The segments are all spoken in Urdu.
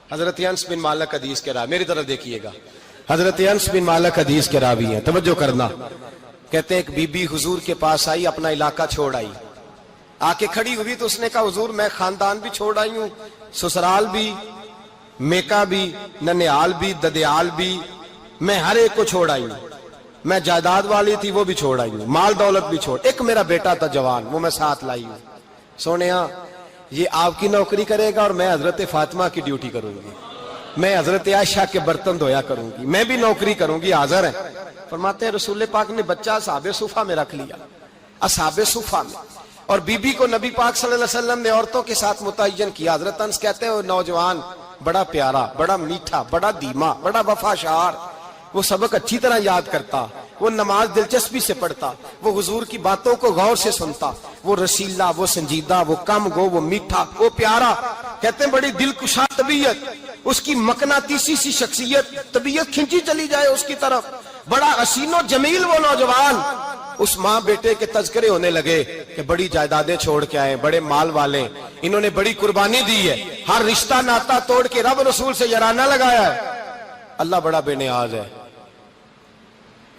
حضرت انس بن مالک حدیث کے راوی، میری طرف دیکھیے گا، حضرت انس بن مالک حدیث کے راوی ہیں، توجہ کرنا۔ کہتے ہیں ایک بی بی حضور کے پاس آئی، اپنا علاقہ چھوڑ آئی، آ کے کھڑی ہوئی تو اس نے کہا حضور میں خاندان بھی چھوڑ آئی ہوں، سسرال بھی، میکا بھی، ننیال بھی، ددیال بھی، میں ہر ایک کو چھوڑ آئی ہوں، میں جائیداد والی تھی وہ بھی چھوڑ آئی ہوں، مال دولت بھی چھوڑ، ایک میرا بیٹا تھا جوان وہ میں ساتھ لائی ہوں۔ سونیا یہ آپ کی نوکری کرے گا اور میں حضرت فاطمہ کی ڈیوٹی کروں گی، میں حضرت عائشہ کے برتن دھویا کروں گی، میں بھی نوکری کروں گی، حاضر ہیں۔ فرماتے ہیں رسول پاک نے بچہ اصحاب صفہ میں رکھ لیا، اصحاب صفہ میں، اور بی بی کو نبی پاک صلی اللہ علیہ وسلم نے عورتوں کے ساتھ متعین کیا۔ حضرت انس کہتے ہیں وہ نوجوان بڑا پیارا، بڑا میٹھا، بڑا دھیما، بڑا وفاشار، وہ سبق اچھی طرح یاد کرتا، وہ نماز دلچسپی سے پڑھتا، وہ حضور کی باتوں کو غور سے سنتا، وہ رسیلا، وہ سنجیدہ، وہ کم گو، وہ میٹھا، وہ پیارا۔ کہتے ہیں بڑی دلکشا طبیعت، اس کی مقناطیسی سی شخصیت، طبیعت کھنچی چلی جائے اس کی طرف، بڑا حسین و جمیل وہ نوجوان۔ اس ماں بیٹے کے تذکرے ہونے لگے کہ بڑی جائیدادیں چھوڑ کے آئے، بڑے مال والے، انہوں نے بڑی قربانی دی ہے، ہر رشتہ ناتا توڑ کے رب رسول سے یارانہ لگایا ہے، اللہ بڑا بے نیاز ہے۔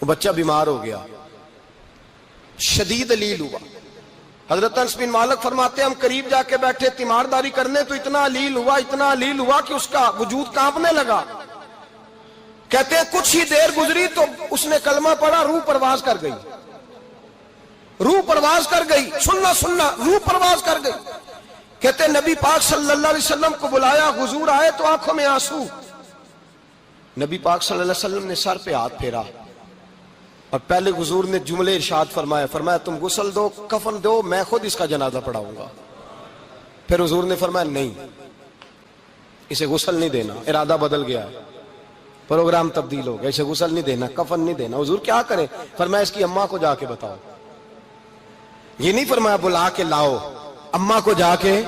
وہ بچہ بیمار ہو گیا، شدید علیل ہوا۔ حضرت انس بن مالک فرماتے ہیں ہم قریب جا کے بیٹھے تیمارداری کرنے تو اتنا علیل ہوا کہ اس کا وجود کانپنے لگا۔ کہتے ہیں کچھ ہی دیر گزری تو اس نے کلمہ پڑھا، روح پرواز کر گئی، روح پرواز کر گئی، سننا روح پرواز کر گئی۔ کہتے ہیں نبی پاک صلی اللہ علیہ وسلم کو بلایا، حضور آئے تو آنکھوں میں آنسو۔ نبی پاک صلی اللہ علیہ وسلم نے سر پہ ہاتھ پھیرا اور پہلے حضور نے جملے ارشاد فرمایا تم غسل دو، کفن دو، میں خود اس کا جنازہ پڑھاؤں گا۔ پھر حضور نے فرمایا نہیں، اسے غسل نہیں دینا، ارادہ بدل گیا ہے، پروگرام تبدیل ہو گیا، اسے غسل نہیں دینا، کفن نہیں دینا۔ حضور کیا کرے؟ فرمایا اس کی اماں کو جا کے بتاؤ۔ یہ نہیں فرمایا بلا کے لاؤ، اماں کو جا کے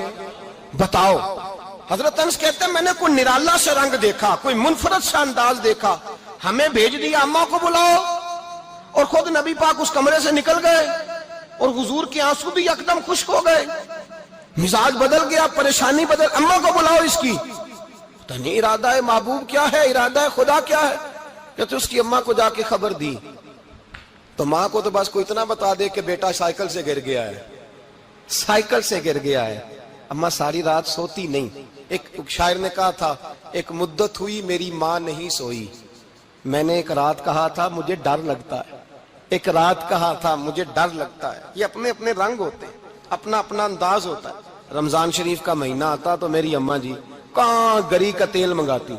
بتاؤ۔ حضرت انس کہتے ہیں میں نے کوئی نرالا سے رنگ دیکھا، کوئی منفرد سا انداز دیکھا، ہمیں بھیج دیا اماں کو بلاؤ، اور خود نبی پاک اس کمرے سے نکل گئے اور حضور کے آنسو بھی یکدم خشک ہو گئے، مزاج بدل گیا، پریشانی بدل، اماں کو بلاؤ اس کی۔ پتہ نہیں ارادہ ہے محبوب کیا ہے، ارادہ ہے خدا کیا ہے۔ کہتے اس کی اماں کو جا کے خبر دی تو ماں کو تو بس کوئی اتنا بتا دے کہ بیٹا سائیکل سے گر گیا ہے، سائیکل سے گر گیا ہے۔ اماں ساری رات سوتی نہیں۔ ایک شاعر نے کہا تھا ایک مدت ہوئی میری ماں نہیں سوئی، میں نے ایک رات کہا تھا مجھے ڈر لگتا ہے، ایک رات کہا تھا مجھے ڈر لگتا ہے۔ یہ اپنے اپنے رنگ ہوتے ہیں، اپنا اپنا انداز ہوتا ہے۔ رمضان شریف کا مہینہ آتا تو میری اماں جی کہاں گری کا تیل منگاتی،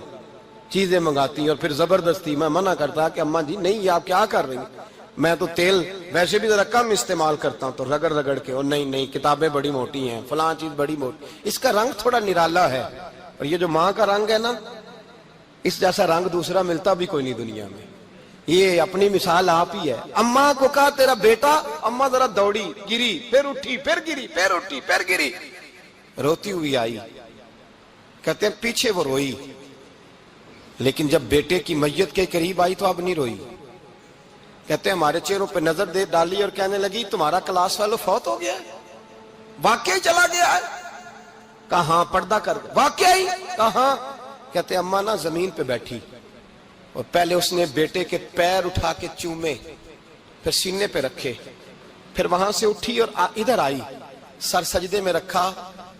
چیزیں منگاتی، اور پھر زبردستی میں منع کرتا کہ اماں جی نہیں یہ آپ کیا کر رہی ہیں، میں تو تیل ویسے بھی ذرا کم استعمال کرتا ہوں، تو رگڑ رگڑ کے، اور نہیں کتابیں بڑی موٹی ہیں، فلاں چیز بڑی موٹی، اس کا رنگ تھوڑا نرالا ہے۔ اور یہ جو ماں کا رنگ ہے نا، اس جیسا رنگ دوسرا ملتا بھی کوئی نہیں دنیا میں۔ یہ اپنی مثال آپ ہی ہے۔ اماں کو کہا تیرا بیٹا، اماں ذرا دوڑی، گری، پھر اٹھی، پھر گری، پھر اٹھی، پھر گری، روتی ہوئی آئی۔ کہتے ہیں پیچھے وہ روئی، لیکن جب بیٹے کی میت کے قریب آئی تو اب نہیں روئی۔ کہتے ہیں ہمارے چہروں پہ نظر دے ڈالی اور کہنے لگی تمہارا کلاس فیلو فوت ہو گیا ہے، واقعی چلا گیا ہے؟ کہاں پردہ کر واقعی کہاں؟ کہتے اماں نا زمین پہ بیٹھی اور پہلے اس نے بیٹے کے پیر اٹھا کے چومے، پھر سینے پہ رکھے، پھر وہاں سے اٹھی اور ادھر آئی، سر سجدے میں رکھا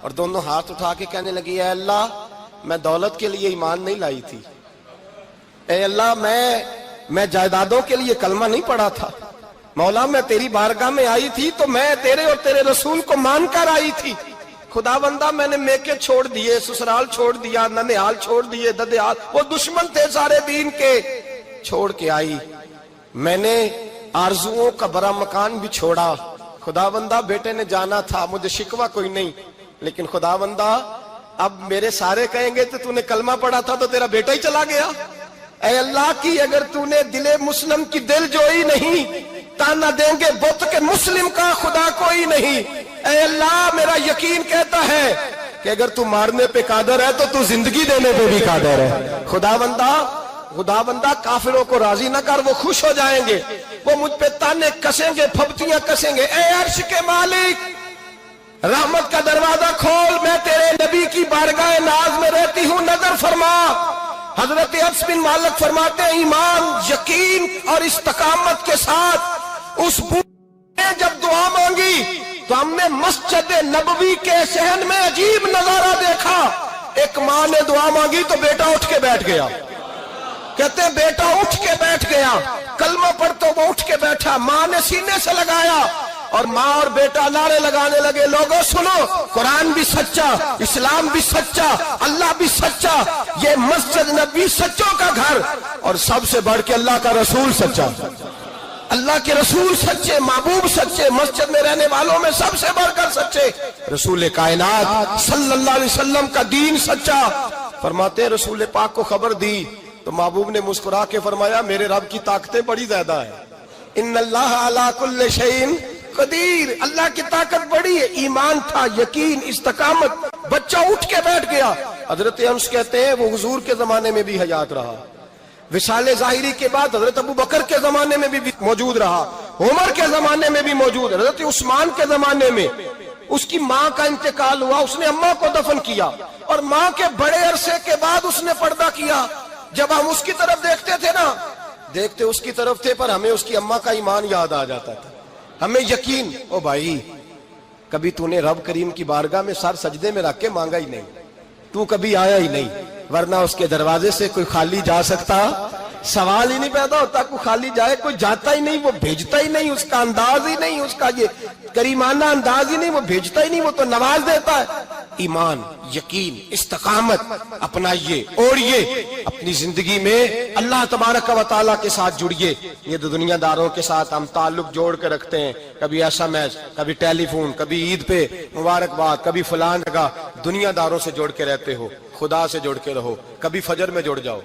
اور دونوں ہاتھ اٹھا کے کہنے لگی اے اللہ میں دولت کے لیے ایمان نہیں لائی تھی، اے اللہ میں جائیدادوں کے لیے کلمہ نہیں پڑھا تھا، مولا میں تیری بارگاہ میں آئی تھی تو میں تیرے اور تیرے رسول کو مان کر آئی تھی، خدا بندہ میں نے میکے چھوڑ دیے، سسرال چھوڑ دیا، ننیال چھوڑ دیے، ددیال، وہ دشمن تھے سارے دین کے، چھوڑ کے آئی، میں نے آرزوؤں کا بڑا مکان بھی چھوڑا، خدا بندہ بیٹے نے جانا تھا، مجھے شکوہ کوئی نہیں، لیکن خدا بندہ اب میرے سارے کہیں گے تو نے کلمہ پڑھا تھا تو تیرا بیٹا ہی چلا گیا، اے اللہ کی اگر تو نے دل مسلم کی دل جوئی نہیں، تانا دیں گے بت کے مسلم کا خدا کوئی نہیں، اے اللہ میرا یقین کہتا ہے کہ اگر تو مارنے پہ قادر ہے تو تو زندگی دینے پہ بھی قادر ہے، خدا بندہ کافروں کو راضی نہ کر، وہ خوش ہو جائیں گے، وہ مجھ پہ تانے کسیں گے، پھپتیاں کسیں گے، اے عرش کے مالک رحمت کا دروازہ کھول، میں تیرے نبی کی بارگاہ ناز میں رہتی ہوں، نظر نازل فرما. حضرت انس بن مالک فرماتے ہیں ایمان، یقین اور استقامت کے ساتھ اس بوڑھے نے جب دعا مانگی تو ہم نے مسجد نبوی کے صحن میں عجیب نظارہ دیکھا. ایک ماں نے دعا مانگی تو بیٹا اٹھ کے بیٹھ گیا. کہتے ہیں بیٹا اٹھ کے بیٹھ گیا، کلمہ پڑھ تو وہ اٹھ کے بیٹھا. ماں نے سینے سے لگایا اور ماں اور بیٹا نعرے لگانے لگے، لوگوں سنو، قرآن بھی سچا، اسلام بھی سچا، اللہ بھی سچا، یہ مسجد نبی سچوں کا گھر، اور سب سے بڑھ کے اللہ کا رسول سچا. اللہ کے رسول سچے، محبوب سچے، مسجد میں رہنے والوں میں سب سے بڑھ کر سچے، رسول کائنات صلی اللہ علیہ وسلم کا دین سچا. فرماتے ہیں رسول پاک کو خبر دی تو محبوب نے مسکرا کے فرمایا میرے رب کی طاقتیں بڑی زیادہ ہیں. ان اللہ علی کل شیء قدیر، اللہ کی طاقت بڑی ہے. ایمان تھا، یقین، استقامت. بچہ اٹھ کے بیٹھ گیا. حضرت انس کہتے ہیں وہ حضور کے زمانے میں بھی حیات رہا، وصال ظاہری کے بعد حضرت ابو بکر کے زمانے میں بھی موجود رہا، عمر کے زمانے میں بھی موجود، حضرت عثمان کے زمانے میں. اس کی ماں کا انتقال ہوا، اس نے اماں کو دفن کیا، اور ماں کے بڑے عرصے کے بعد اس نے پردہ کیا. جب ہم اس کی طرف دیکھتے تھے نا، دیکھتے اس کی طرف تھے، پر ہمیں اس کی اماں کا ایمان یاد آ جاتا تھا. ہمیں یقین، او بھائی کبھی تو نے رب کریم کی بارگاہ میں سر سجدے میں رکھ کے مانگا ہی نہیں، تو کبھی آیا ہی نہیں، ورنہ اس کے دروازے سے کوئی خالی جا سکتا؟ سوال ہی نہیں پیدا ہوتا کوئی خالی جائے. کوئی جاتا ہی نہیں، وہ بھیجتا ہی نہیں، اس کا انداز ہی نہیں، اس کا یہ کریمانہ انداز ہی نہیں، وہ بھیجتا ہی نہیں، وہ تو نواز دیتا ہے. ایمان، یقین، استقامت اپنائیے، اوڑھیے اپنی زندگی میں، اللہ تبارک و تعالیٰ کے ساتھ جڑیے. یہ دنیا داروں کے ساتھ ہم تعلق جوڑ کے رکھتے ہیں، کبھی ایس ایم ایس، کبھی ٹیلی فون، کبھی عید پہ مبارکباد، کبھی فلان جگہ. دنیا داروں سے جوڑ کے رہتے ہو، خدا سے جوڑ کے رہو. کبھی فجر میں جڑ جاؤ،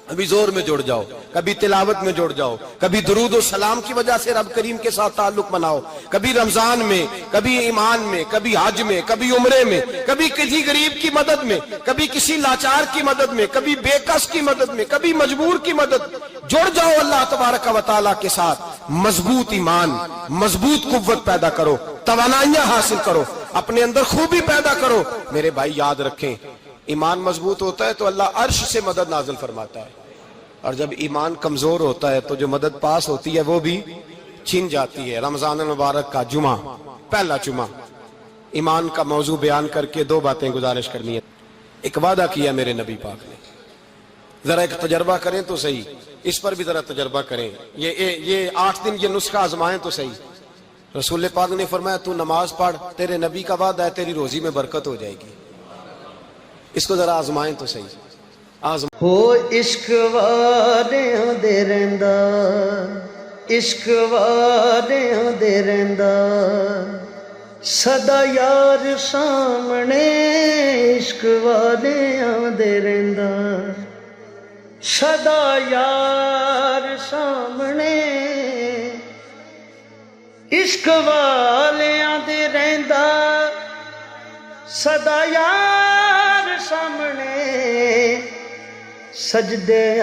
کبھی زور میں جڑ جاؤ، کبھی تلاوت میں جڑ جاؤ، کبھی درود و سلام کی وجہ سے رب کریم کے ساتھ تعلق بناؤ، کبھی رمضان میں، کبھی ایمان میں، کبھی حج میں، کبھی عمرے میں، کبھی کسی غریب کی مدد میں، کبھی کسی لاچار کی مدد میں، کبھی بے کس کی مدد میں، کبھی مجبور کی مدد. جڑ جاؤ اللہ تبارک و تعالیٰ کے ساتھ. مضبوط ایمان، مضبوط قوت پیدا کرو، توانائیاں حاصل کرو، اپنے اندر خوبی پیدا کرو. میرے بھائی یاد رکھیں، ایمان مضبوط ہوتا ہے تو اللہ عرش سے مدد نازل فرماتا ہے، اور جب ایمان کمزور ہوتا ہے تو جو مدد پاس ہوتی ہے وہ بھی چھن جاتی ہے. رمضان المبارک کا جمعہ، پہلا جمعہ، ایمان کا موضوع بیان کر کے دو باتیں گزارش کرنی ہے. ایک وعدہ کیا میرے نبی پاک نے، ذرا ایک تجربہ کریں تو صحیح، اس پر بھی ذرا تجربہ کریں. یہ 8 دن یہ نسخہ آزمائیں تو صحیح. رسول پاک نے فرمایا تو نماز پڑھ، تیرے نبی کا وعدہ ہے تیری روزی میں برکت ہو جائے گی. اس کو ذرا آزمائیں تو صحیح. ہو عشق والیاں دے رہندا، عشق والیاں دے رہندا، سدا یار سامنے عشق والیاں دے رہندا، سدا یار سامنے عشق والیاں دے رہندا، سدا یار سامنے سجدے